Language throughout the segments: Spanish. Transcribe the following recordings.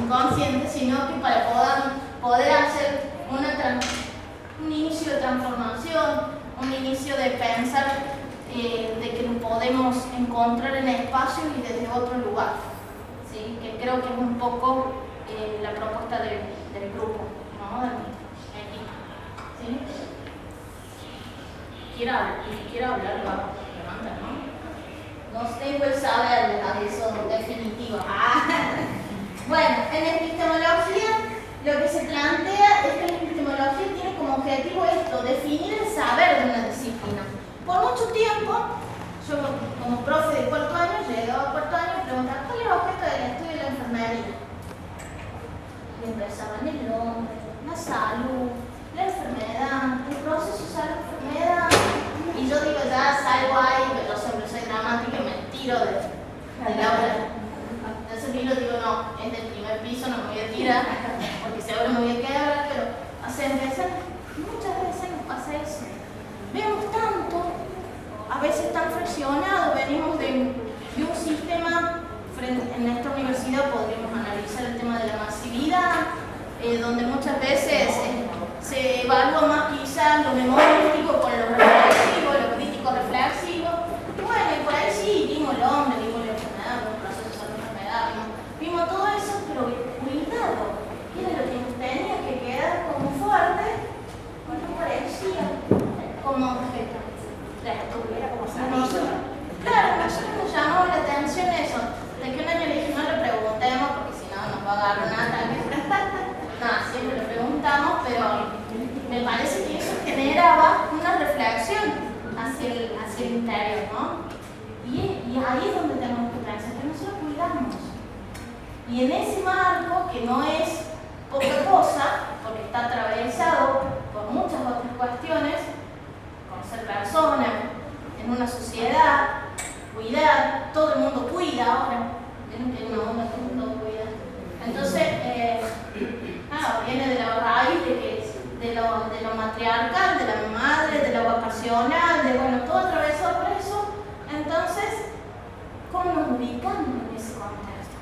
inconsciente, sino que para poder hacer un inicio de transformación, un inicio de pensar de que nos podemos encontrar en espacios y desde otro lugar, ¿sí? Que creo que es un poco la propuesta del grupo, ¿no? De mi equipo, ¿sí? Quiero hablar, levanta, ¿no? No tengo el saber a eso definitivo. Bueno, en epistemología lo que se plantea es que la epistemología tiene como objetivo esto, definir el saber de una disciplina. Por mucho tiempo, yo como profe de cuarto año, llegaba a cuarto año y preguntaba ¿cuál es el objeto del estudio de la enfermería? Y empezaban el hombre, la salud, la enfermedad, el proceso de salud-enfermedad. Y yo digo, ya salgo ahí, pero yo siempre soy dramática y me tiro del aula. Entonces digo, no, es del primer piso, no me voy a tirar, porque seguro me voy a quedar, pero muchas veces nos pasa eso. Vemos tanto, a veces tan fraccionado, venimos de un sistema, en esta universidad podríamos analizar el tema de la masividad, donde muchas veces se evalúa más quizás lo memorístico con lo reflexivo, lo crítico reflexivo. Y bueno, y por ahí sí, vimos el hombre, vimos la enfermedad, vimos el proceso de enfermedad, vimos todo eso, pero cuidado, que era lo que nos tenía que quedar como fuerte, porque no parecía como objeto de estudio. Era como claro, nosotros nos llamó la atención eso, de que un año le dije no le preguntemos, porque si no nos va a agarrar nada. No, siempre le preguntamos, pero me parece que eso generaba una reflexión hacia el interior, ¿no? Y ahí es donde tenemos que pensar, que nosotros cuidamos. Y en ese marco, que no es poca cosa, porque está atravesado por muchas otras cuestiones, con ser persona, en una sociedad, cuidar, todo el mundo cuida ahora, vieron que hay una onda que todo cuida. Entonces, viene de la raíz de lo matriarcal, de la madre, de lo vocacional, de bueno, todo atravesado por eso. Entonces, ¿cómo nos ubicamos en ese contexto?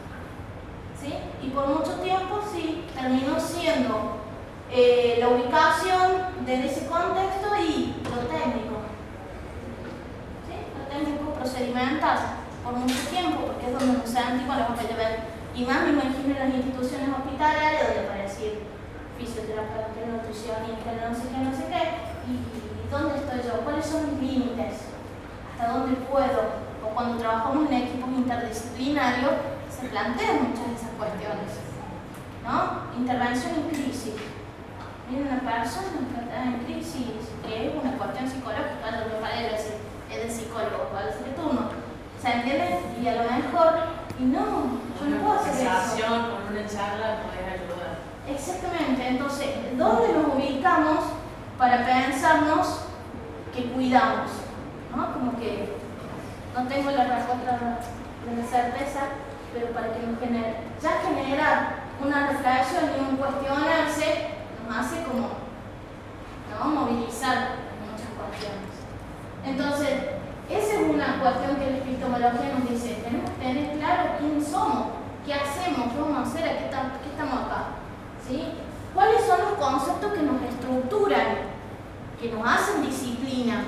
¿Sí? Y por mucho tiempo sí, terminó siendo la ubicación de ese contexto y lo técnico. ¿Sí? Lo técnico procedimental, por mucho tiempo, porque es donde nos sentimos la papel de ver. Y más me imagino en las instituciones hospitalarias donde aparecía fisioterapeuta, nutricionista, no sé qué, y ¿dónde estoy yo? ¿Cuáles son mis límites? ¿Hasta dónde puedo? O cuando trabajamos en equipos interdisciplinarios, se plantean muchas de esas cuestiones, ¿no? Intervención en crisis. Viene una persona que está en crisis, que es una cuestión psicológica, lo que parece es del psicólogo, parece que tú no. ¿Se entiende? Y a lo mejor, y no, yo no puedo hacer eso. Con una charla podés ayudar. Exactamente, entonces, ¿dónde nos ubicamos para pensarnos que cuidamos? ¿No? Como que no tengo la respuesta de la certeza, pero para que nos genere. Ya generar una reflexión y un cuestionarse nos hace como, ¿no? Movilizar muchas cuestiones. Entonces, esa es una cuestión que la epistemología nos dice, tenemos que tener claro quién somos, qué hacemos, qué vamos a hacer, a qué estamos acá. ¿Sí? ¿Cuáles son los conceptos que nos estructuran, que nos hacen disciplina?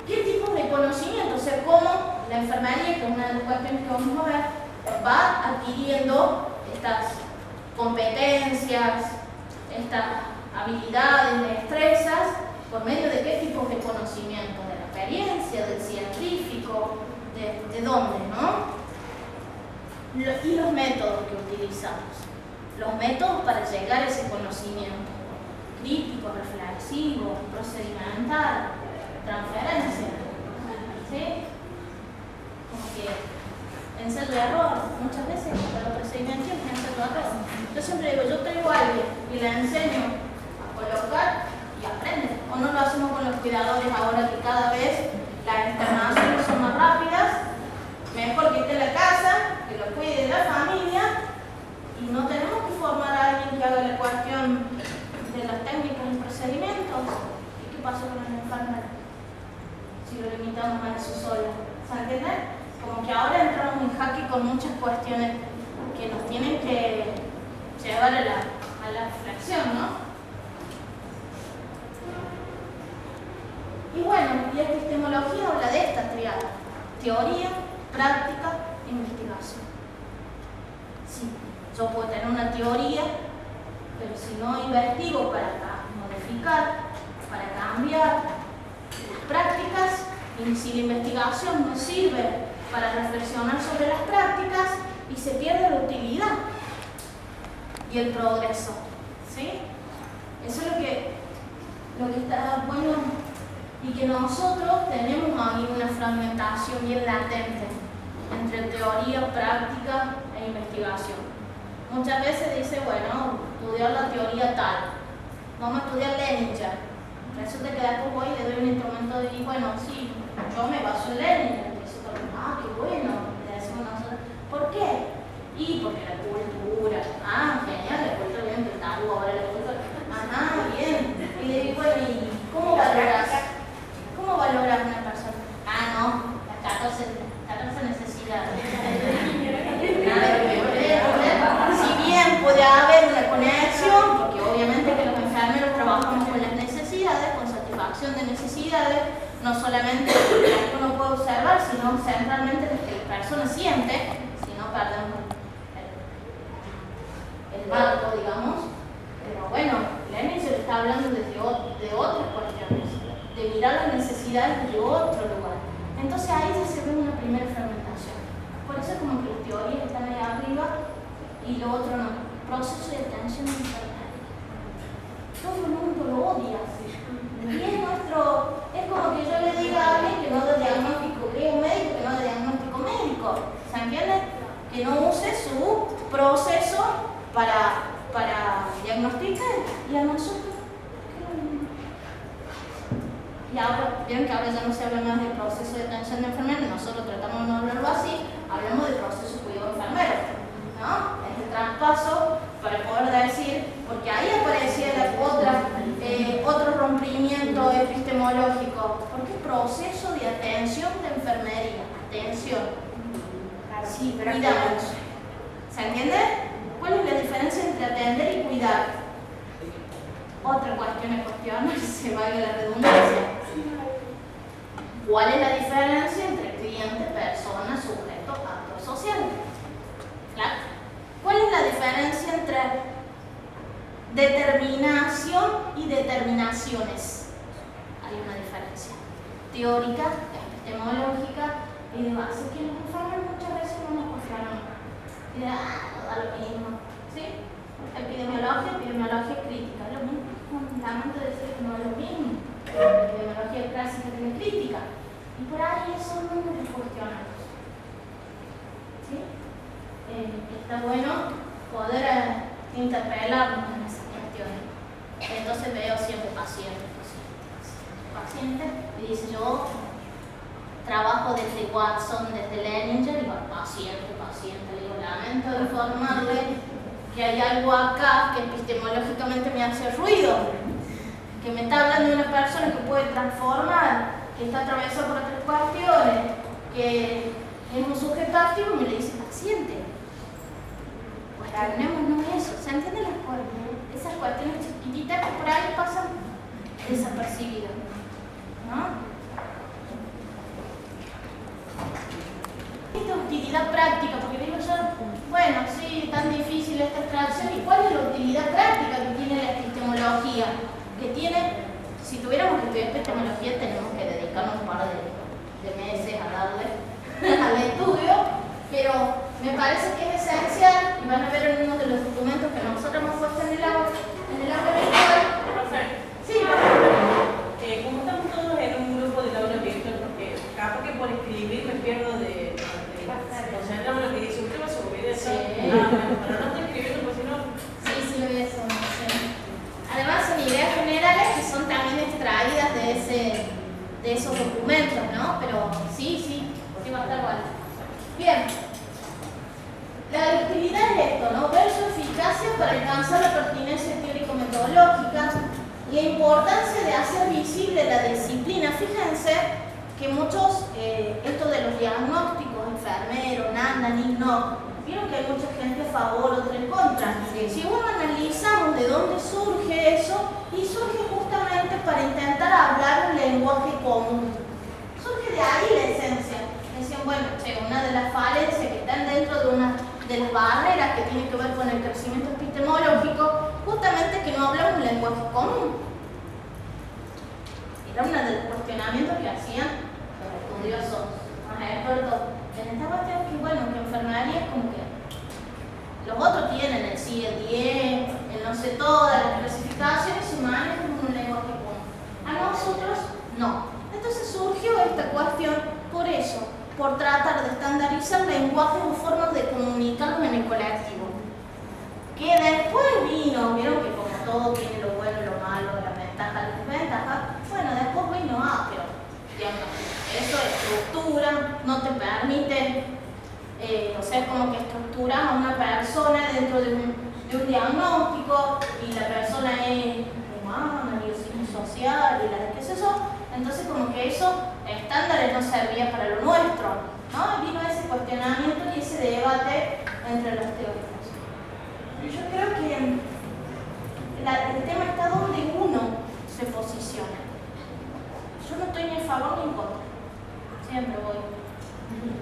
¿Qué tipo de conocimiento? O sea, cómo la enfermería, que es una de las cuestiones que vamos a ver, va adquiriendo estas competencias, estas habilidades, destrezas, por medio de qué tipos de conocimiento, de la experiencia, del científico, de dónde, ¿no? Y los métodos que utilizamos, los métodos para llegar a ese conocimiento, crítico, reflexivo, procedimental, transferencia, ¿sí? Como que ensayo y error, muchas veces para los procedimientos es ensayo y error. Yo siempre digo, yo traigo a alguien y le enseño a colocar y aprende. O no lo hacemos con los cuidadores ahora que cada vez las internaciones son más rápidas, mejor que esté en la casa, que lo cuide de la familia, y no tenemos que formar a alguien que haga la cuestión de las técnicas y procedimientos. ¿Y qué pasó con el enfermero? Si lo limitamos a eso solo. ¿Se entiende? Como que ahora entramos en jaque con muchas cuestiones que nos tienen que llevar a la reflexión, ¿no? Y bueno, la epistemología habla de esta triada: teoría, práctica, investigación. Sí, yo puedo tener una teoría, pero si no investigo para modificar, para cambiar las prácticas, y si la investigación no sirve para reflexionar sobre las prácticas, y se pierde la utilidad y el progreso, ¿sí? Eso es lo que está bueno, y que nosotros tenemos ahí una fragmentación bien latente entre teoría, práctica e investigación. Muchas veces dice, bueno, estudiar la teoría tal, vamos a estudiar Leninger. Resulta que después voy y le doy un instrumento y bueno, sí, yo me baso en Leninger. Y eso también, qué bueno, le decimos nosotros. ¿Por qué? Y porque la cultura, genial, la cultura bien pintado, ahora la cultura, bien. Y le digo, bueno, ¿y cómo valoras? ¿Cómo valoras una persona? No, las 14 necesidades. Si bien puede haber una conexión, porque obviamente que los enfermeros trabajamos con las necesidades, con satisfacción de necesidades, no solamente las que uno puede observar, sino centralmente las que la persona siente, si no perdemos el marco, digamos. Pero bueno, Lenin se le está hablando de otras cuestiones, de mirar las necesidades de otro lugar. Entonces ahí ya se ve una primera fragmentación. Por eso es como que las teorías están ahí arriba y lo otro no. Proceso de atención instantánea. Todo el mundo lo odia. Y es como que yo le diga a alguien que no da diagnóstico, que es un médico que no da diagnóstico médico. ¿Se entiende? Que no use su proceso para diagnosticar, y a nosotros. Y ahora, vieron que ahora ya no se habla más del proceso de atención de enfermero, nosotros tratamos de no hablarlo así, hablamos del proceso de cuidado enfermero, ¿no? Es el traspaso para poder decir, porque ahí aparecía otro rompimiento epistemológico, porque es proceso de atención de enfermería, atención. Sí, cuidamos. ¿Se entiende? ¿Cuál es la diferencia entre atender y cuidar? Otra cuestión es cuestionar, se valga la redundancia. ¿Cuál es la diferencia entre cliente, persona, sujeto, actor social? ¿Claro? ¿Cuál es la diferencia entre determinación y determinaciones? Hay una diferencia teórica, epistemológica y de base, que los enfermos muchas veces no nos cuestionan. Y de, no da lo mismo. ¿Sí? Epidemiología crítica, lo mismo. Lamento decir que no es lo mismo. La epidemiología clásica tiene crítica. Y por ahí esos números cuestionados. ¿Sí? Está bueno poder interpelarnos en esas cuestiones. Entonces veo siempre pacientes y dice, yo trabajo desde Watson, desde Leninger, y digo, paciente, le digo, lamento informarle que hay algo acá que epistemológicamente me hace ruido, que me está hablando de una persona que puede transformar, que está atravesado por otras cuestiones, que es un sujeto activo, y me le dice paciente. Cuestionémonos eso, ¿se entienden las cuestiones? Esas cuestiones chiquititas que por ahí pasan desapercibidas, ¿no? Esta utilidad práctica, porque digo yo, bueno, sí, tan difícil esta extracción, ¿y cuál es la utilidad práctica que tiene la epistemología? Que tiene, si tuviéramos que estudiar epistemología, tenemos que dedicarnos un par de meses a darle al estudio, pero me parece que es esencial, y van a ver en uno de los documentos que nosotros hemos puesto en el aula virtual. Sí, como estamos todos en un grupo de aula virtual, porque capaz que por escribir me pierdo de concentrarme en lo que dice usted, va a subir eso. Pero no estoy escribiendo, porque si no. Sí, lo voy a hacer. Además, son ideas generales que son también extraídas de esos documentos, ¿no? Pero sí va a estar bueno. Bien. La utilidad es esto, ¿no? Ver su eficacia para alcanzar la pertinencia teórico-metodológica, la importancia de hacer visible la disciplina. Fíjense que muchos, esto de los diagnósticos enfermero, nanda, ni no. Vieron que hay mucha gente a favor, otra en contra. Si uno analizamos de dónde surge eso, y surge justamente para intentar hablar un lenguaje común. Surge de ahí la esencia. Decían, bueno, una de las falencias que están dentro de una de las barreras que tienen que ver con el crecimiento epistemológico, justamente que no hablamos un lenguaje común. Era uno de los cuestionamientos que hacían los estudiosos más expertos en esta cuestión, que bueno, que enfermería es como que los otros tienen el CIE-10, el no sé todas las clasificaciones y manejan un lenguaje común. A nosotros no. Entonces surgió esta cuestión por eso, por tratar de estandarizar lenguajes o formas de comunicarnos en el colectivo. Que después vino, vieron que como todo tiene lo bueno, lo malo, la ventaja, la desventaja, bueno, después vino pero digamos, eso estructura, no te permite, o sea, es como que estructuras a una persona dentro de un diagnóstico y la persona es humana y es social y la de qué es eso, entonces como que eso estándares no servía para lo nuestro, ¿no? Vino ese cuestionamiento y ese debate entre los teóricos. Yo creo que el tema está donde uno se posiciona. Yo no estoy ni a favor ni en contra. Siempre voy.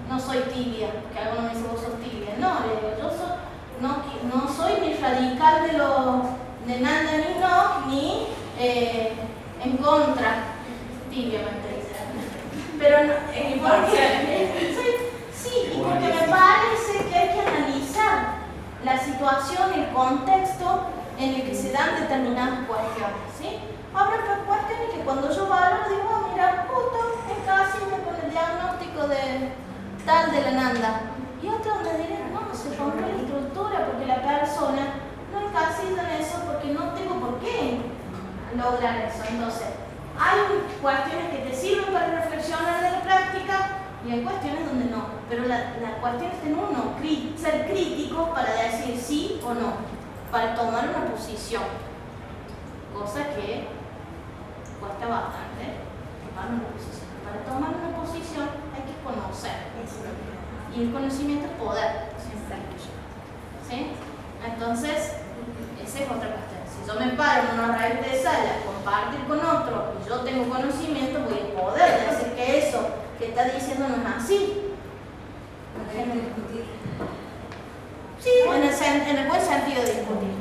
No soy tibia, que algunos me dicen vos sos tibia. No, le digo, yo no soy ni radical de nada ni no, ni en contra. Tibia me dicen. Pero no, sí, y porque me parece que hay que analizar la situación, el contexto en el que se dan determinadas cuestiones, ¿sí? Habrá cuestiones que cuando yo valoro digo, mira, justo encasilla con el diagnóstico de tal de la nanda. Y otro donde diré, no, se rompe la estructura porque la persona no encasilla en eso porque no tengo por qué lograr eso. Entonces, hay cuestiones que te sirven para reflexionar de la práctica y hay cuestiones donde no. Pero la cuestión está en uno, ser crítico para decir sí o no, para tomar una posición. Cosa que cuesta bastante tomar una posición. Para tomar una posición hay que conocer. Y el conocimiento es poder. ¿Sí? Entonces, esa es otra cuestión. Si yo me paro en una raíz de sala, compartir con otro y yo tengo conocimiento, voy a poder decir que eso que está diciendo no es así. Sí, en el buen sentido de discutir.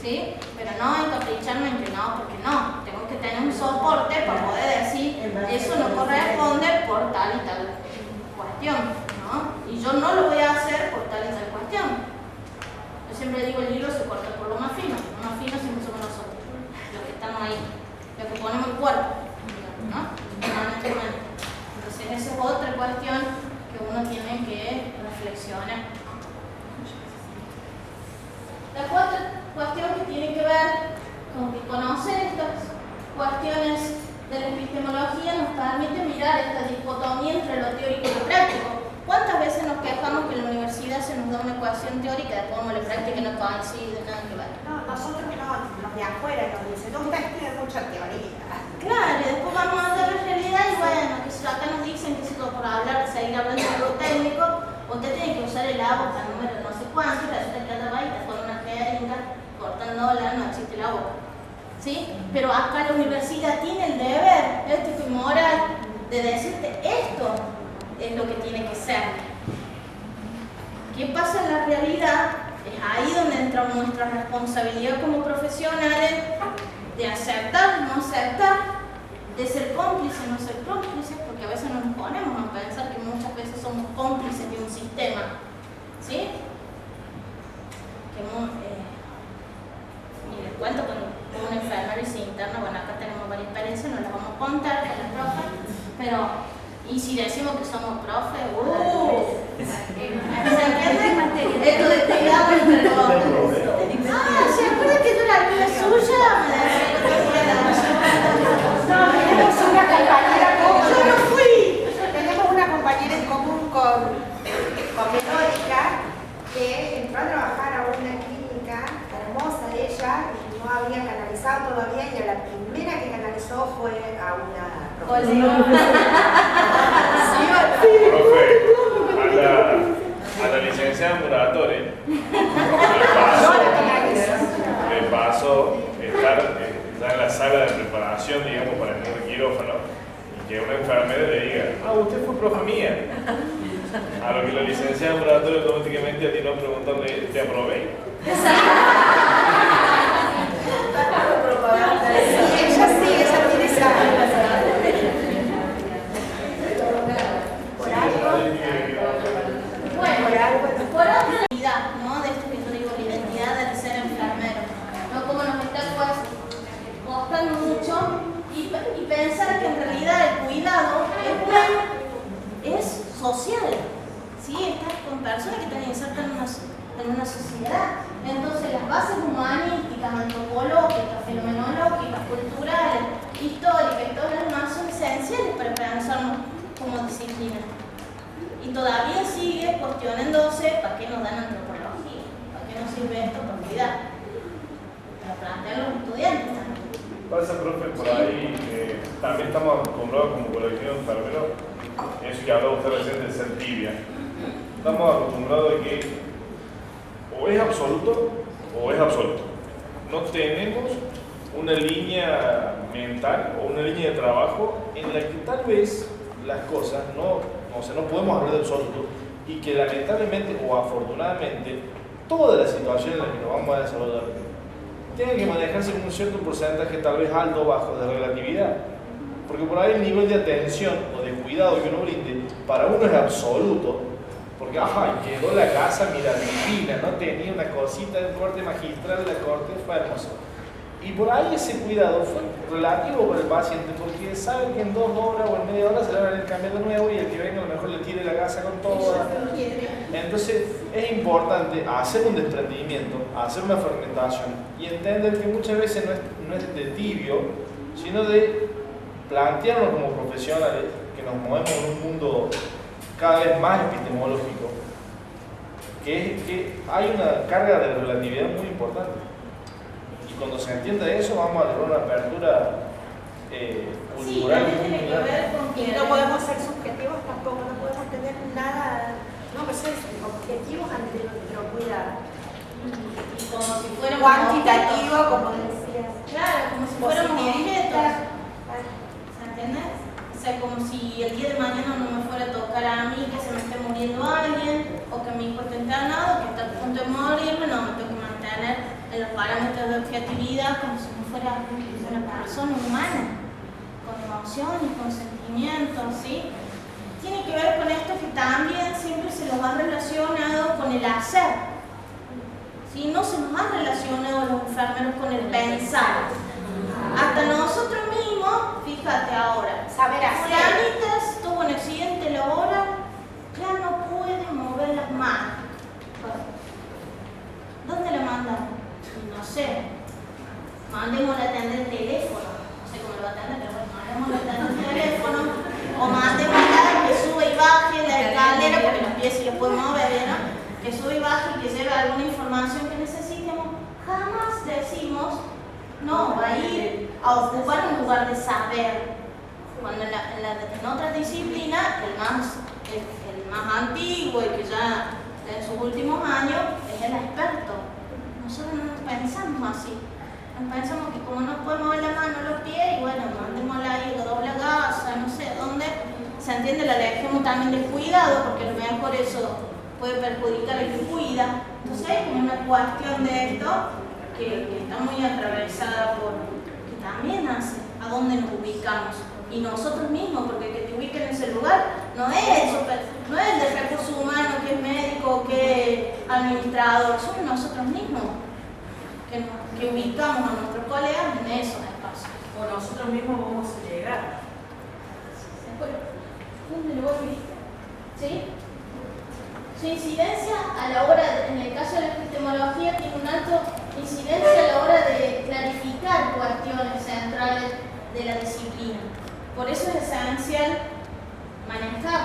¿Sí? Pero no encapricharme en que no, porque no. Tengo que tener un soporte para poder decir eso no corresponde por tal y tal cuestión, ¿no? Y yo no lo voy a hacer por tal y tal cuestión. Yo siempre digo, el hilo se corta por lo más fino. Lo más fino siempre somos nosotros, los que estamos ahí, los que ponemos el cuerpo, ¿no? Entonces esa es otra cuestión que uno tiene que reflexionar. La cuarta cuestión que tiene que ver con que conocer estas cuestiones de la epistemología nos permite mirar esta dicotomía entre lo teórico y lo práctico. ¿Cuántas veces nos quejamos que en la universidad se nos da una ecuación teórica de cómo la práctica no coincide, nada que ver? No, nosotros no, los de afuera nos dicen, ustedes tienen mucha teoría. Claro, y después vamos a ver la realidad y bueno, que si acá nos dicen que si por hablar, seguir hablando de lo técnico, usted tiene que usar el agua hasta el número no sé cuánto, y resulta que anda ahí con una jeringa cortándola, no existe el agua. ¿Sí? Pero acá la universidad tiene el deber ético y moral de decirte esto es lo que tiene que ser. ¿Qué pasa en la realidad? Es ahí donde entra nuestra responsabilidad como profesionales de aceptar, no aceptar, de ser cómplices, no ser cómplices, porque a veces nos ponemos a pensar que muchas veces somos cómplices de un sistema. ¿Sí? Y les cuento cuando un enfermero y se interna, bueno, acá tenemos varias experiencias, no las vamos a contar con las profes, pero y si decimos que somos profes, ¿se entiende? Esto de cuidado entre los ¿se acuerdan que tú la vida suya? Me decía que No, tenemos una compañera común. yo no fui. Tenemos una compañera en común con Verónica que entró a trabajar a una clínica hermosa de ella y no había canalizado todavía y la primera que canalizó fue a una profesora. Profe, licenciada ambulatoria le pasó estar ya en la sala de preparación, digamos, para el quirófano, y que una enfermera le diga, usted fue profe mía. A lo que la licenciada ambulatoria automáticamente atinó a preguntarle, ¿te aprobé? Ella tiene esa. Por otra identidad, ¿no? De esto que yo digo, la identidad del ser enfermero, ¿no? Como nos está costando mucho y pensar que en realidad el cuidado es social, ¿sí? Estás con personas que están insertas en una sociedad. Entonces las bases humanísticas, antropológicas, fenomenológicas, culturales, históricas y todas las demás son esenciales para pensarnos como disciplina. Y todavía sigue cuestionándose para qué nos dan antropología, para qué nos sirve esto para cuidar, para plantear los estudiantes también. Pasa, profe, por ahí también estamos acostumbrados como colectivo enfermero, eso que hablaba usted recién de ser tibia. Estamos acostumbrados de que o es absoluto o es absoluto. No tenemos una línea mental o una línea de trabajo en la que tal vez las cosas no podemos hablar de absoluto, y que lamentablemente o afortunadamente todas las situaciones en las que nos vamos a desarrollar tienen que manejarse con un cierto porcentaje, tal vez alto o bajo, de relatividad. Porque por ahí el nivel de atención o de cuidado que uno brinde para uno es absoluto, porque quedó la casa, mira, divina, no tenía una cosita de un corte magistral, la corte fue hermosa. Y por ahí ese cuidado fue relativo para el paciente, porque sabe que en 2 horas o en media hora se le va a cambiar de nuevo, y el que venga a lo mejor le tire la gasa con toda. Entonces es importante hacer un desprendimiento, hacer una fermentación y entender que muchas veces no es de tibio, sino de plantearnos como profesionales que nos movemos en un mundo cada vez más epistemológico, que hay una carga de relatividad muy importante. Cuando se entienda eso, vamos a lograr una apertura cultural. Sí, tiene que ver con que no podemos ser subjetivos tampoco, no podemos tener nada, no pues ser objetivos ante nuestro cuidado. Y como si fuéramos cuantitativo, objetos. como decías. Claro, como si fuéramos objetos. Claro. ¿Se entiende? O sea, como si el día de mañana no me fuera a tocar a mí que se me esté muriendo alguien, o que mi hijo esté internado, que está a punto de morirme, no, me tengo que mantener en los parámetros de objetividad como si no fuera una persona humana, con emociones, con sentimientos, ¿sí? Tiene que ver con esto que también siempre se nos ha relacionado con el hacer, ¿sí? No se nos ha relacionado los enfermeros con el pensar. Hasta nosotros mismos, fíjate ahora, Saber hacer. Julianitas tuvo un accidente laboral, ya no puede mover las manos. ¿Dónde la mandan? No sé, mandemos a atender el teléfono, no sé cómo lo va a atender, pero bueno, mandemos a atender el teléfono, o mandemos a que sube y baje la escalera, porque los pies sí los pueden mover, ¿no? Que sube y baje y que lleve alguna información que necesitemos. Jamás decimos, no, va a ir a ocupar un lugar de saber. Cuando en otras disciplinas, el más antiguo y que ya está en sus últimos años es el experto. Nosotros no pensamos así. Nos pensamos que como no podemos mover la mano, los pies, y bueno, mandémosla ahí, lo doble gasa, no sé dónde. Se entiende, la elegimos también de cuidado, porque a lo mejor eso puede perjudicar al que cuida. Entonces hay como una cuestión de esto que está muy atravesada por que también hace a dónde nos ubicamos. Y nosotros mismos, porque el que te ubique en ese lugar no es el de recursos humanos, que es médico, que es administrador, somos nosotros mismos que ubicamos a nuestros colegas en esos espacios. O nosotros mismos vamos a llegar. ¿Dónde lo viste? ¿Sí? Su incidencia a la hora, en el caso de la epistemología, tiene una alta incidencia a la hora de clarificar cuestiones centrales de la disciplina. Por eso es esencial manejar,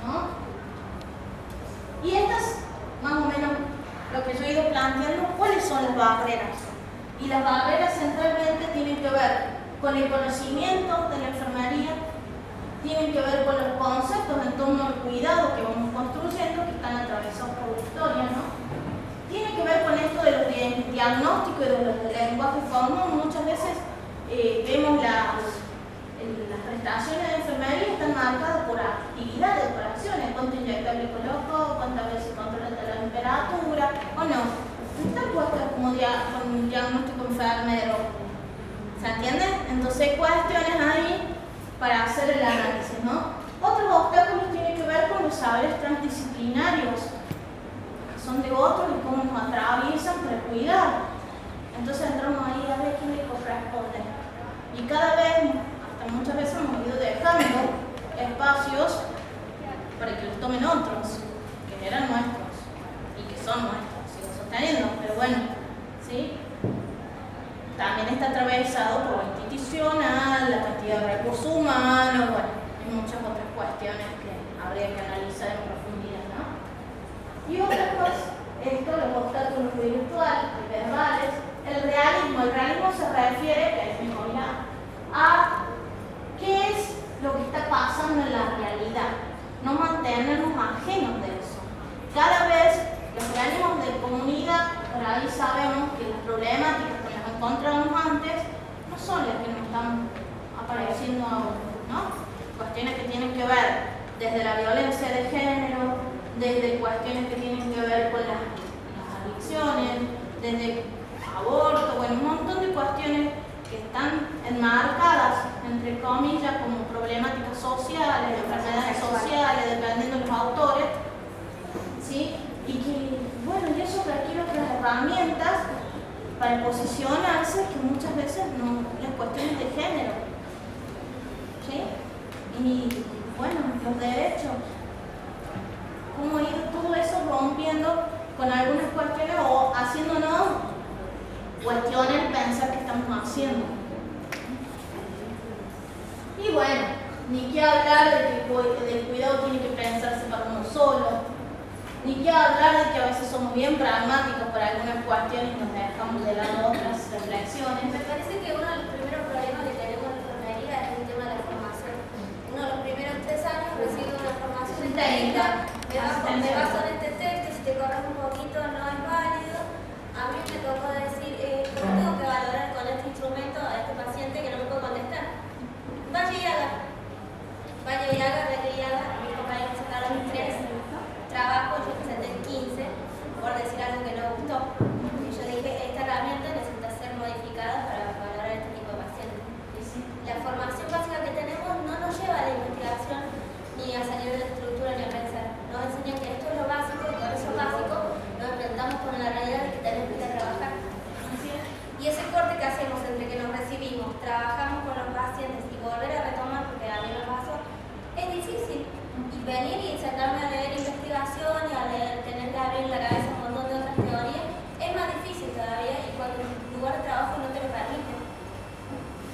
¿no? Y estas, más o menos, lo que yo he ido planteando, ¿cuáles son las barreras? Y las barreras centralmente tienen que ver con el conocimiento de la enfermería, tienen que ver con los conceptos en torno al cuidado que vamos construyendo, que están atravesados por la historia, diagnóstico y de los de lenguaje común, muchas veces vemos las prestaciones de enfermería están marcadas por actividades, por acciones, cuánto inyectable colocó, cuántas veces controla la temperatura, o no. No están puestas como con un diagnóstico enfermero. ¿Se entiende? Entonces hay cuestiones ahí para hacer el análisis, ¿no? Otros obstáculos tienen que ver con los saberes transdisciplinarios, que son de otros y cómo nos atraviesan para cuidar. Entonces entramos ahí a ver quién le corresponde. Y cada vez, hasta muchas veces hemos ido dejando espacios para que los tomen otros, que eran nuestros y que son nuestros, sigo sosteniendo, pero bueno, ¿sí? También está atravesado por lo institucional, la cantidad de recursos humanos, bueno, hay muchas otras cuestiones que habría que analizar en profundidad, ¿no? Y otra cosa, los obstáculos virtuales, verbales, el realismo se refiere, que es mi habilidad, a qué es lo que está pasando en la realidad, no mantenernos ajenos de eso. Cada vez los organismos de comunidad, por ahí sabemos que las problemáticas que nos encontramos antes no son las que nos están apareciendo ahora, ¿no? Cuestiones que tienen que ver desde la violencia de género, desde cuestiones que tienen que ver con las adicciones, desde aborto, bueno, un montón de cuestiones que están enmarcadas, entre comillas, como problemáticas sociales, enfermedades sociales, dependiendo de los autores, ¿sí? Y que, bueno, y eso requiere otras herramientas para posicionarse que muchas veces no, las cuestiones de género, ¿sí? Y, bueno, los derechos, cómo ir todo eso rompiendo con algunas cuestiones o haciéndonos cuestiones pensar que estamos haciendo. Y bueno, ni que hablar de que el cuidado tiene que pensarse para uno solo, ni que hablar de que a veces somos bien pragmáticos para algunas cuestiones y nos dejamos de lado otras reflexiones. Me parece que uno de los primeros problemas que tenemos en enfermería es el tema de la formación. Uno de los primeros 3 años recibe una formación técnica, me baso en este texto, si te corres un poquito no es válido. A mí me tocó decir, ¿cómo tengo que valorar con este instrumento a este paciente que no me puedo contestar? Vaya y haga, vete y haga. Mis compañeros sacaron 3 trabajos, yo presenté 15, por decir algo que no gustó. Y yo dije, esta herramienta necesita ser modificada para valorar este tipo de pacientes. La formación básica que tenemos no nos lleva a la investigación, ni a salir de la estructura, ni a pensar. Nos enseña que esto es lo básico, y con eso básico nos enfrentamos con la realidad de que tenemos que ir a trabajar. Y ese corte que hacemos entre que nos recibimos, trabajamos con los pacientes y volver a retomar, porque a mí me pasó, es difícil. Y venir y sentarme a leer investigación y a leer, tener que abrir la cabeza un montón de otras teorías, es más difícil todavía y cuando el lugar de trabajo no te lo permite.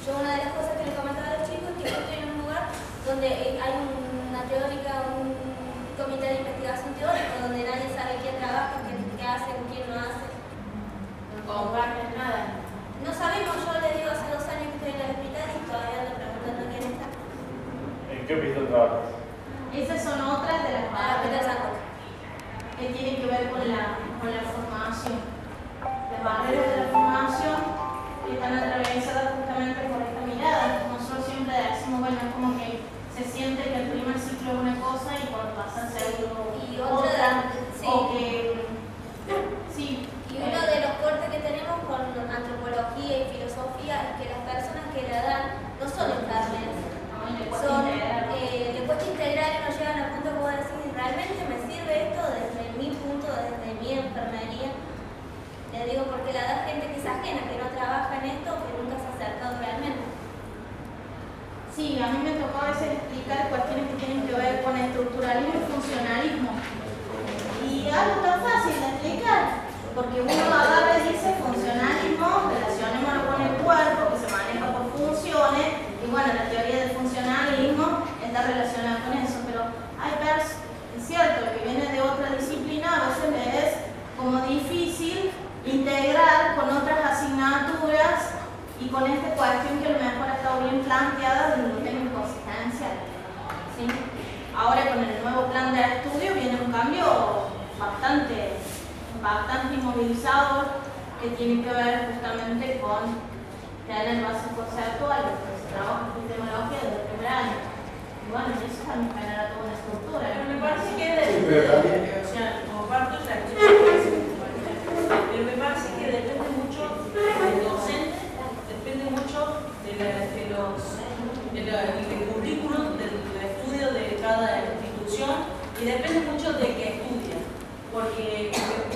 Yo una de las cosas que les comentaba a los chicos es que yo estoy en un lugar donde hay una teórica, un comité de investigación teórico, donde nadie sabe quién trabaja, qué hace, quién no hace. No comparten nada. No sabemos, yo les digo hace 2 años que estoy en el hospital y todavía ando preguntando quién está. ¿En qué hospital trabajas? Esas son otras de las Hospital San Jorge. que tienen que ver con la formación. Las barreras de la formación están atravesadas justamente por esta mirada. Nosotros siempre decimos, bueno, es como que se siente que el primer ciclo es una cosa y cuando pasa el segundo Y otra, sí. o que sí. Y uno de los cortes que tenemos con antropología y filosofía es que las personas que la dan no son enfermeras, le cuesta integrar y no llegan al punto que vos decís, ¿realmente me sirve esto desde mi punto, desde mi enfermería? Le digo porque la da gente que es ajena, que no trabaja en esto, que nunca se ha acercado realmente. Sí, a mí me tocó a veces explicar cuestiones que tienen que ver con estructuralismo y funcionalismo. Y algo tan fácil de explicar, porque uno agarra y dice funcionalismo, relacionémoslo con el cuerpo, que se maneja por funciones, y bueno, la teoría del funcionalismo está relacionada con eso, pero hay es cierto, que viene de otra disciplina, a veces le es como difícil integrar con otras asignaturas y con esta cuestión que a lo mejor ha estado bien planteada desde un tema inconsistencial. ¿Sí? Ahora con el nuevo plan de estudio viene un cambio bastante inmovilizador, que tiene que ver justamente con tener bases conceptuales, porque se trabaja en epistemología desde el primer año. Y bueno, eso también genera toda una estructura. Pero me parece que o sea, como parto de la pero me parece que depende mucho del docente, depende mucho del currículum, del estudio de cada institución y depende mucho de qué estudia. Porque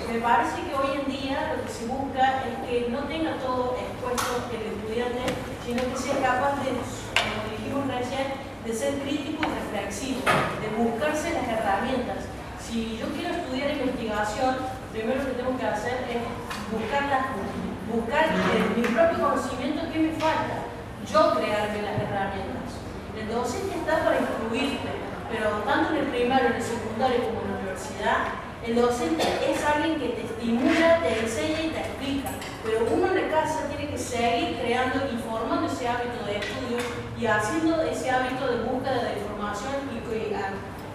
me parece que hoy en día lo que se busca es que no tenga todo expuesto el estudiante, sino que sea capaz de, como dijimos recién, de ser crítico y reflexivo, de buscarse las herramientas. Si yo quiero estudiar investigación, primero lo que tengo que hacer es buscar en mi propio conocimiento qué me falta, yo crearme las herramientas. El docente está para instruirte, pero tanto en el primario, en el secundario como en la universidad, el docente es alguien que te estimula, te enseña y te explica, pero uno en la casa tiene que seguir creando y formando ese hábito de estudio y haciendo ese hábito de búsqueda de información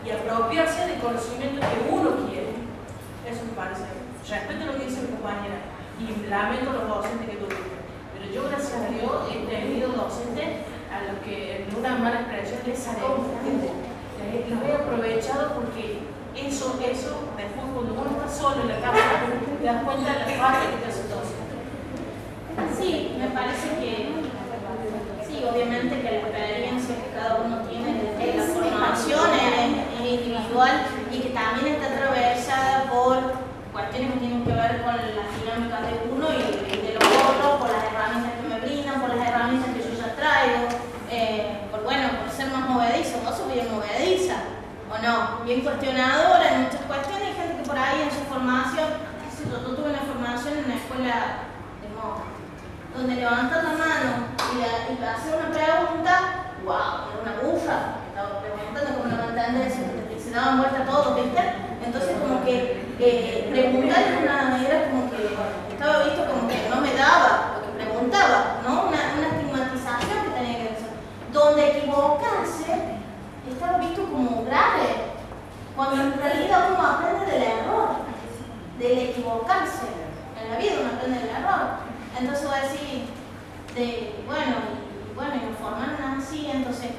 y apropiarse del conocimiento que uno quiere. Eso me parece. Respeto lo que dice mi compañera y lamento los docentes que tuve, pero yo gracias a Dios he tenido docentes a los que en una mala expresión les sacó un tiempo. Los he aprovechado porque eso, después cuando uno está solo en la casa, te das cuenta de la falta que te hace todo. Sí, me parece que sí, obviamente que la experiencia que cada uno tiene desde la formación es individual y que también está atravesada por cuestiones que tienen que ver con las dinámicas de uno y de los otros, por las herramientas que me brindan, por las herramientas que yo ya traigo, por ser más movedizo. Vos sos bien movediza, o no, bien cuestionadora en muchas cuestiones. Hay gente que por ahí en su formación, yo tuve una formación en una escuela de moda, donde levantar la mano y hacer una pregunta, wow, era una bufa, estaba preguntando como no me entendés, se daban vuelta todo, ¿viste? Entonces como que preguntar era como que estaba visto como que no me daba lo que preguntaba, ¿no? Una estigmatización que tenía que hacer. Donde equivocarse estaba visto como grave, cuando en realidad uno aprende del error, del equivocarse. En la vida uno aprende del error. Entonces voy a decir, y me formaron así, entonces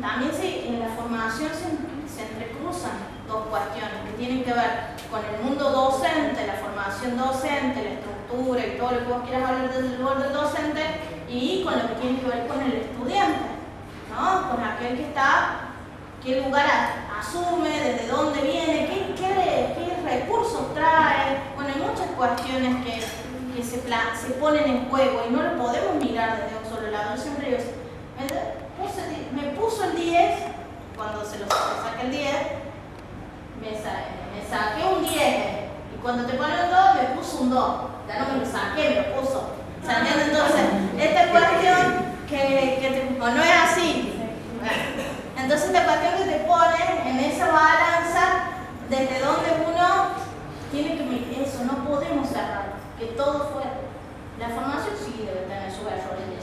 también en la formación se entrecruzan dos cuestiones que tienen que ver con el mundo docente, la formación docente, la estructura y todo lo que vos quieras hablar desde el lugar del docente, y con lo que tiene que ver con el estudiante, ¿no? Con aquel que está, qué lugar asume, desde dónde viene, qué recursos trae. Bueno, hay muchas cuestiones que se ponen en juego y no lo podemos mirar desde un solo lado. Yo siempre digo, me puso el 10, cuando se saca el 10, me saqué un 10, y cuando te ponen un 2, me puso un 2. Ya no me lo saqué, me lo puso. Entonces, esta cuestión o no es así. Entonces, esta cuestión que te pone en esa balanza, desde donde uno tiene que medir eso, no podemos cerrar, que todo fue. La formación sí debe tener sus errores,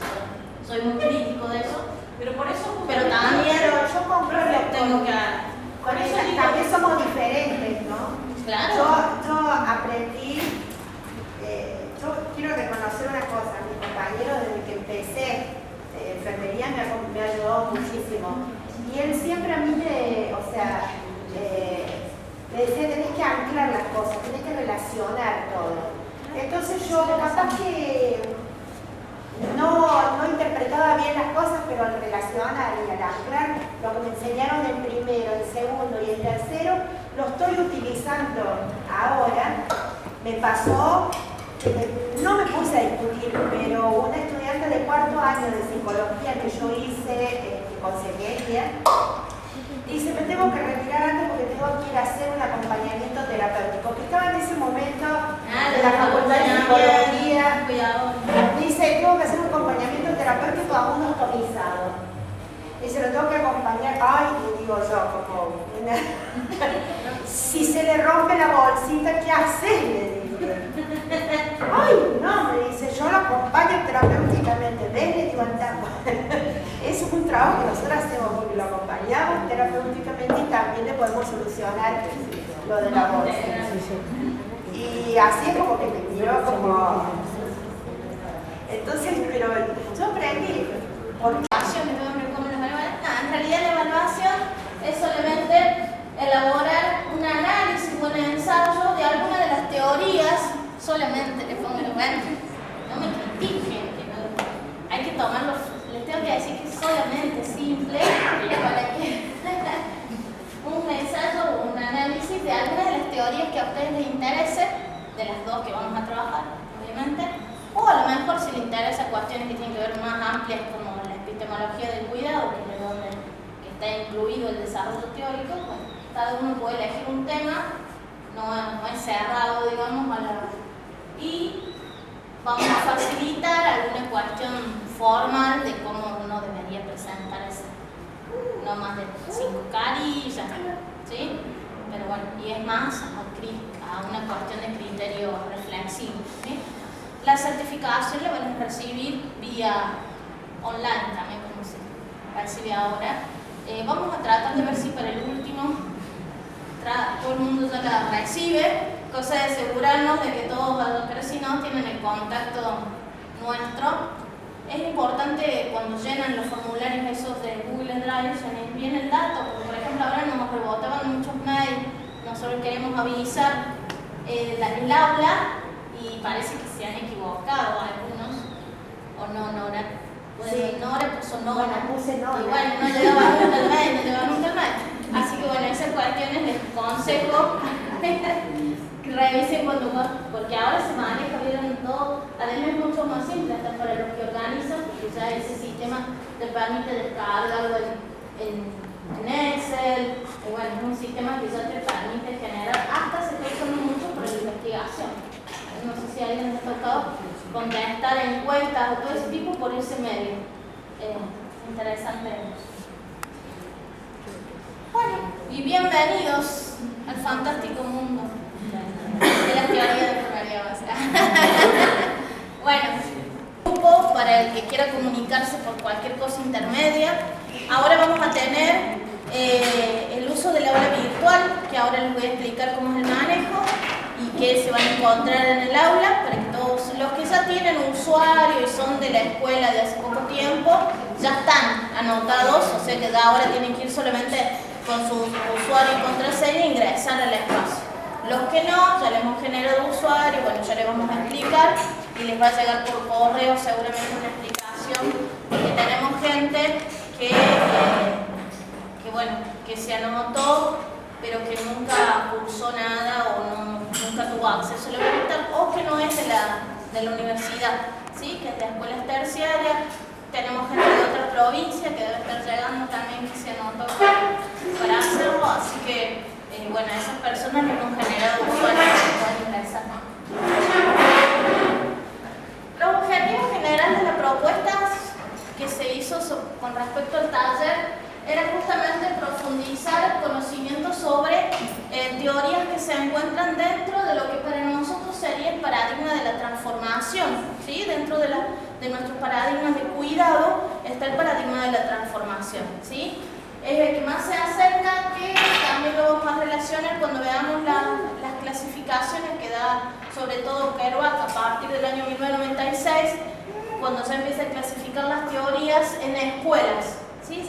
soy muy crítico de eso. Pero por eso, pero también yo compruebo tengo que. Con eso también somos diferentes, ¿no? Claro. Yo aprendí, yo quiero reconocer una cosa, mi compañero desde que empecé enfermería me ayudó muchísimo. Y él siempre a mí me decía, tenés que anclar las cosas, tenés que relacionar todo. Entonces yo capaz que no interpretaba bien las cosas, pero al relacionar y al anclar lo que me enseñaron en primero, en segundo y en tercero, lo estoy utilizando ahora. Me pasó, no me puse a discutir, pero una estudiante de cuarto año de psicología que yo hice consejería, dice, me tengo que retirar antes porque tengo que ir a hacer un acompañamiento terapéutico, que estaba en ese momento de la facultad de psicología. Dice, tengo que hacer un acompañamiento terapéutico a un ostomizado. Dice, lo tengo que acompañar. Ay, le digo yo, como si se le rompe la bolsita, ¿qué haces? Le digo. Ay, no, me dice, yo lo acompaño terapéuticamente. Ven, le digo, es un trabajo que nosotros hacemos porque lo acompañamos terapéuticamente y también le podemos solucionar lo de la bolsa. Y así es como que me yo como... Entonces, pero yo aprendí. En realidad la evaluación es solamente elaborar un análisis o un ensayo de alguna de las teorías, solamente le pongo el bueno, no me critiquen, que no, hay que tomarlo, les tengo que decir que es solamente simple para que un ensayo o un análisis de alguna de las teorías que a ustedes les interese, de las dos que vamos a trabajar, obviamente, o a lo mejor si les interesa cuestiones que tienen que ver más amplias como la epistemología del cuidado, que es de donde está incluido el desarrollo teórico, pues, cada uno puede elegir un tema, no es cerrado, digamos, y vamos a facilitar alguna cuestión formal de cómo uno debería presentar ese, no más de 5 carillas, ¿sí? Pero bueno, y es más a una cuestión de criterio reflexivo, ¿sí? La certificación la van a recibir vía online también, como se recibe ahora. Vamos a tratar de ver si para el último todo el mundo ya la recibe, cosa de asegurarnos de que todos los si no tienen el contacto nuestro. Es importante cuando llenan los formularios esos de Google Drive, llenen bien el dato, porque por ejemplo ahora nos rebotaban muchos mails, nosotros queremos avisar el aula y parece que se han equivocado algunos, o no, Nora. Bueno, Sí. Nora puso Nora. Bueno, puse Nora. Y bueno, no llegaba nunca al mail, no llegaba nunca al mail. Así que bueno, esas cuestiones les aconsejo que revisen porque ahora se maneja, vieron todo, además es mucho más simple hasta para los que organizan, porque ya ese sistema te permite descargarlo en Excel, y bueno, es un sistema que ya te permite generar, hasta se está usando mucho para la investigación. No sé si a alguien les ha tocado contestar encuestas o todo ese tipo por ese medio. Interesante. Bueno, y bienvenidos al fantástico mundo de la teoría de enfermería básica. Bueno, grupo para el que quiera comunicarse por cualquier cosa intermedia. Ahora vamos a tener el uso del aula virtual, que ahora les voy a explicar cómo es el manejo y qué se van a encontrar en el aula, para que todos los que ya tienen usuario y son de la escuela de hace poco tiempo, ya están anotados, o sea que ya ahora tienen que ir solamente con su usuario y contraseña e ingresar al espacio. Los que no, ya les hemos generado usuario, bueno, ya les vamos a explicar y les va a llegar por correo seguramente una explicación, porque tenemos gente que se anotó, pero que nunca cursó nada o nunca tuvo acceso a la virtual, o que no es de la universidad, ¿sí? Que es de escuelas terciarias. Tenemos gente de otra provincia que debe estar llegando también, que se anotó para hacerlo, así que bueno, esas personas que hemos generado usuarios que pueden ingresar. Los objetivos generales de la propuesta que se hizo con respecto al taller era justamente profundizar conocimientos sobre teorías que se encuentran dentro de lo que para nosotros sería el paradigma de la transformación, ¿sí? Dentro de nuestros paradigmas de cuidado está el paradigma de la transformación, ¿sí? Es el que más se acerca, que también lo vamos a relacionar cuando veamos las clasificaciones que da sobre todo Kerouac a partir del año 1996, cuando se empieza a clasificar las teorías en escuelas, ¿sí?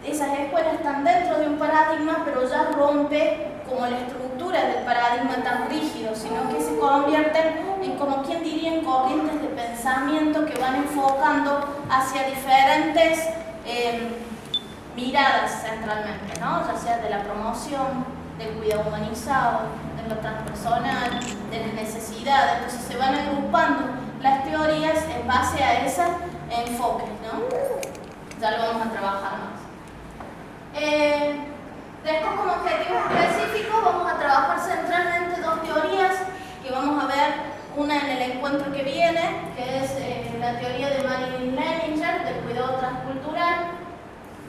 Esas escuelas están dentro de un paradigma, pero ya rompe como la estructura del paradigma tan rígido, sino que se convierten en, como quien diría, en corrientes de pensamiento que van enfocando hacia diferentes miradas centralmente, ¿no? Ya sea de la promoción, del cuidado humanizado, de lo transpersonal, de las necesidades. Entonces se van agrupando las teorías en base a esos enfoques, ¿no? Ya lo vamos a trabajar más. Después, como objetivos específicos, vamos a trabajar centralmente dos teorías que vamos a ver, una en el encuentro que viene, que es la teoría de Marilyn Leninger del cuidado transcultural,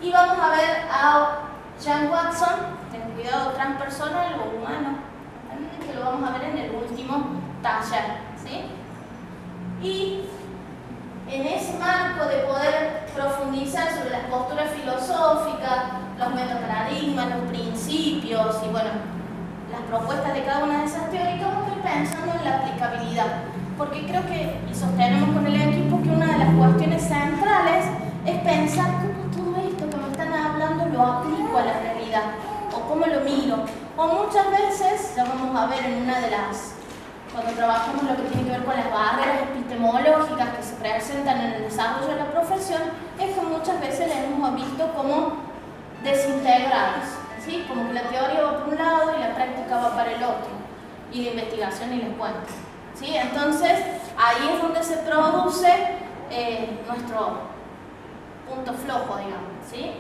y vamos a ver a Jan Watson del cuidado transpersonal o humano, que lo vamos a ver en el último taller, ¿sí? Y en ese marco de poder profundizar sobre las posturas filosóficas, los metaparadigmas, los principios y bueno, las propuestas de cada una de esas teóricas, vamos a ir pensando en la aplicabilidad creo que, y sostenemos con el equipo, que una de las cuestiones centrales es pensar cómo todo esto que me están hablando lo aplico a la realidad, o cómo lo miro. O muchas veces, ya vamos a ver en una de las, cuando trabajamos lo que tiene que ver con las barreras epistemológicas que se presentan en el desarrollo de la profesión, es que muchas veces las hemos visto como desintegradas, ¿sí? Como que la teoría va por un lado y la práctica va para el otro, y de investigación y les cuento, ¿sí? Entonces, ahí es donde se produce nuestro punto flojo, digamos, ¿sí?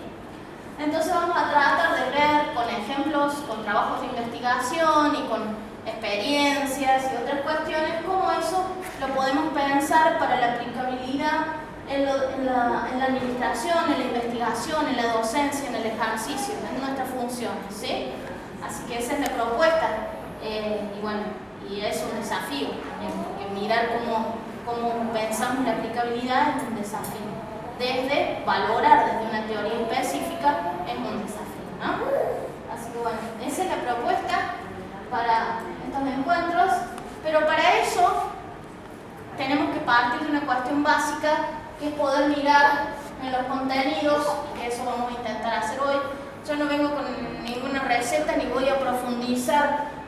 Entonces vamos a tratar de ver con ejemplos, con trabajos de investigación y con experiencias y otras cuestiones, cómo eso lo podemos pensar para la aplicabilidad en la administración, en la investigación, en la docencia, en el ejercicio, en nuestras funciones, ¿sí? Así que esa es la propuesta, y bueno, y es un desafío, porque mirar cómo pensamos la aplicabilidad es un desafío. Desde valorar desde una teoría específica es un desafío, ¿no? Así que bueno, esa es la propuesta para estos encuentros, pero para eso tenemos que partir de una cuestión básica, que es poder mirar en los contenidos, y que eso vamos a intentar hacer hoy. Yo no vengo con ninguna receta ni voy a profundizar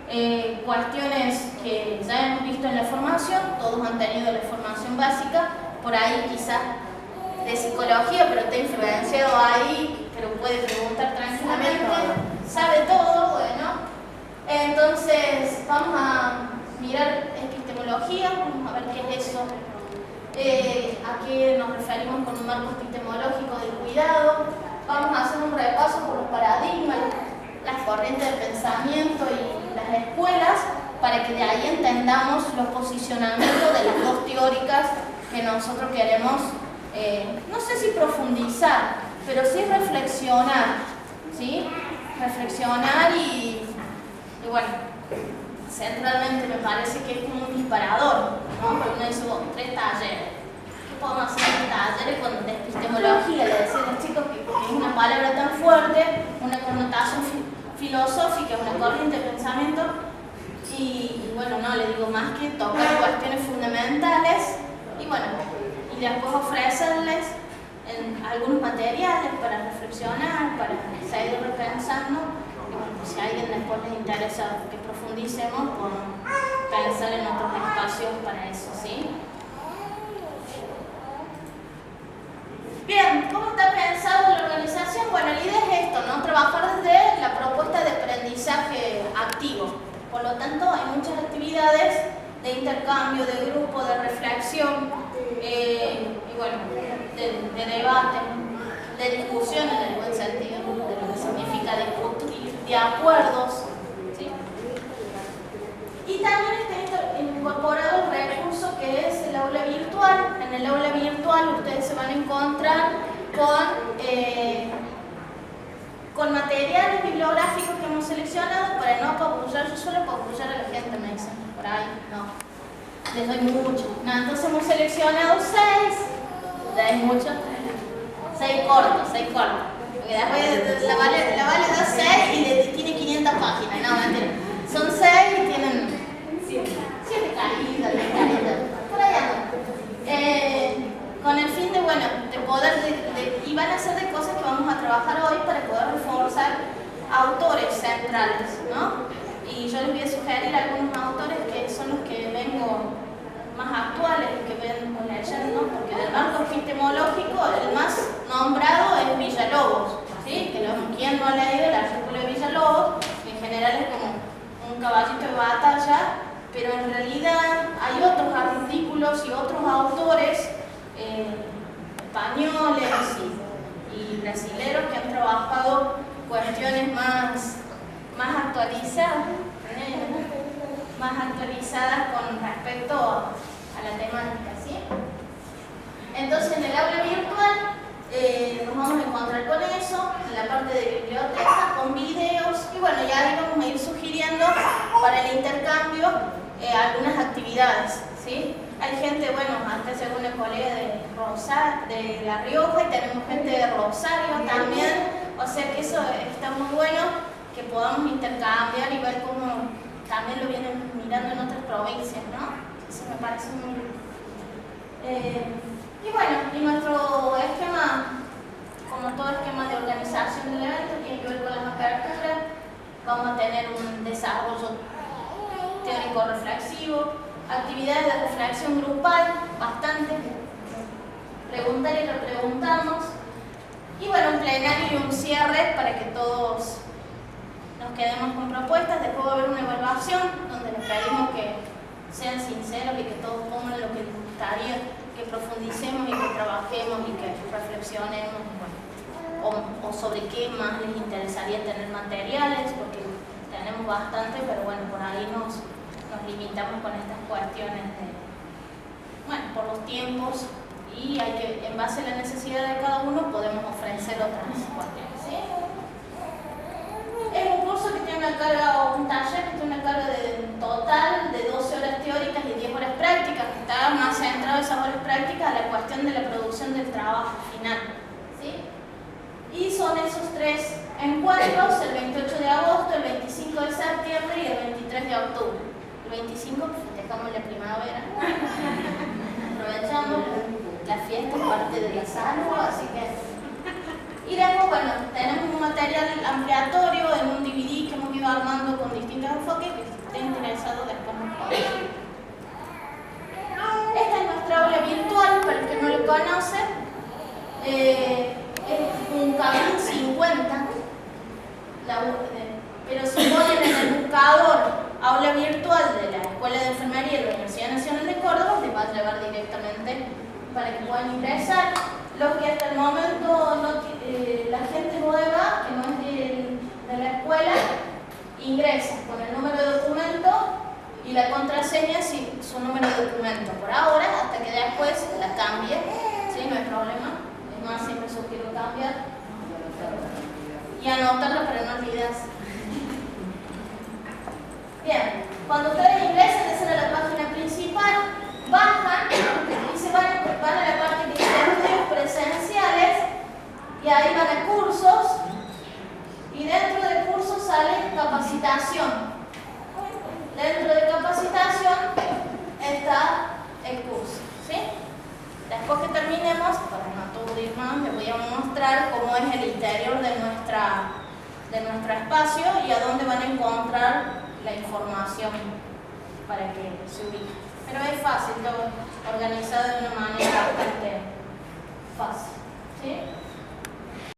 cuestiones que ya hemos visto en la formación. Todos han tenido la formación básica, por ahí quizás de psicología, pero está influenciado ahí, pero puede preguntar tranquilamente, sabe todo, bueno. Entonces vamos a mirar epistemología, vamos a ver qué es eso, a qué nos referimos con un marco epistemológico del cuidado. Vamos a hacer un repaso por los paradigmas, las corrientes de pensamiento y las escuelas, para que de ahí entendamos los posicionamientos de las dos teóricas que nosotros queremos, no sé si profundizar, pero sí reflexionar, ¿sí? Reflexionar y bueno, centralmente me parece que es como un disparador, ¿no? Porque uno dice, bueno, 3 talleres. ¿Qué podemos hacer en talleres de epistemología? Le decía a los chicos que es una palabra tan fuerte, una connotación filosófica, una corriente de pensamiento, y bueno, no, le digo más que tocar cuestiones fundamentales, y bueno, y después ofrecerles algunos materiales para reflexionar, para seguir repensando, y bueno, pues si a alguien después les interesa que profundicemos, podemos pensar en otros espacios para eso, ¿sí? Bien, ¿cómo está pensado la organización? Bueno, la idea es esto, ¿no? Trabajar desde la propuesta de aprendizaje activo. Por lo tanto, hay muchas actividades de intercambio, de grupo, de reflexión, y bueno, de debate, de discusión en el buen sentido, de lo que significa discutir, de acuerdos, ¿sí? Y también está incorporado el recurso que es el aula virtual. En el aula virtual ustedes se van a encontrar con materiales bibliográficos que hemos seleccionado para no apabullar, yo suelo apabullar a la gente, me dicen, por ahí, no, les doy mucho. No, entonces hemos seleccionado 6, ya es mucho, 6 cortos. Porque después la vale da 6 y tiene 500 páginas, no, mentira. Son 6 y tienen 7 caritas, 10 caritas, por ahí andan. Con el fin de, bueno, de poder, y van a ser de cosas que vamos a trabajar hoy para poder reforzar autores centrales, ¿no? Y yo les voy a sugerir algunos autores que son los que vengo más actuales, los que vengo leyendo, porque del marco epistemológico el más nombrado es Villalobos, ¿sí? ¿Quién no ha leído el artículo de Villalobos? En general es como un caballito de batalla, pero en realidad hay otros artículos y otros autores españoles y brasileños que han trabajado cuestiones más actualizadas, con respecto a la temática, ¿sí? Entonces en el aula virtual nos vamos a encontrar con eso, en la parte de biblioteca, con videos, y bueno, ya ahí vamos a ir sugiriendo para el intercambio algunas actividades, ¿sí? Hay gente, bueno, antes llegó una colega de La Rioja y tenemos gente de Rosario también, o sea que eso está muy bueno, que podamos intercambiar y ver cómo también lo vienen mirando en otras provincias, ¿no? Eso me parece muy lindo. Y bueno, y nuestro esquema, como todo esquema de organización del evento, tiene que ver con las aperturas. Vamos a tener un desarrollo teórico reflexivo, actividades de reflexión grupal, bastante, preguntar y repreguntarnos, y bueno, un plenario y un cierre para que todos nos quedemos con propuestas. Después va a haber una evaluación donde les pedimos que sean sinceros y que todos pongan lo que les gustaría que profundicemos y que trabajemos y que reflexionemos, bueno, o sobre qué más les interesaría tener materiales, porque tenemos bastante, pero bueno, por ahí nos limitamos con estas cuestiones de, bueno, por los tiempos, y hay que, en base a la necesidad de cada uno, podemos ofrecer otras cuestiones, ¿sí? Es un curso que tiene una carga, un taller que tiene una carga de total de 12 horas teóricas y 10 horas prácticas, que está más centrado esas horas prácticas a la cuestión de la producción del trabajo final, ¿sí? Y son esos 3 encuentros, el 28 de agosto, el 25 de septiembre y el 23 de octubre. El 25 festejamos la primavera, aprovechamos, la fiesta es parte de la salud, así que... Y después, bueno, tenemos un material ampliatorio en un DVD que hemos ido armando con distintos enfoques, que si estén interesados después nos pueden. Esta es nuestra aula virtual, para el que no lo conoce. Es un Cabin 50, pero si ponen en el buscador aula virtual de la Escuela de Enfermería de la Universidad Nacional de Córdoba, les va a llevar directamente para que puedan ingresar. Lo que hasta el momento la gente nueva, que no es de la escuela, ingresa con el número de documento y la contraseña sin su número de documento por ahora, hasta que después la cambie, ¿sí? No hay problema. Es más, siempre sugiero cambiar y anotarla para no olvidarse. Bien, cuando ustedes ingresan, desde la página principal, bajan y se van a la parte que dice estudios presenciales, y ahí van a cursos, y dentro de cursos sale capacitación. Dentro de capacitación está el curso, ¿sí? Después que terminemos, para no aturdir más, les voy a mostrar cómo es el interior de nuestro espacio y a dónde van a encontrar la información para que se ubiquen. Pero es fácil, todo organizado de una manera bastante fácil, ¿sí?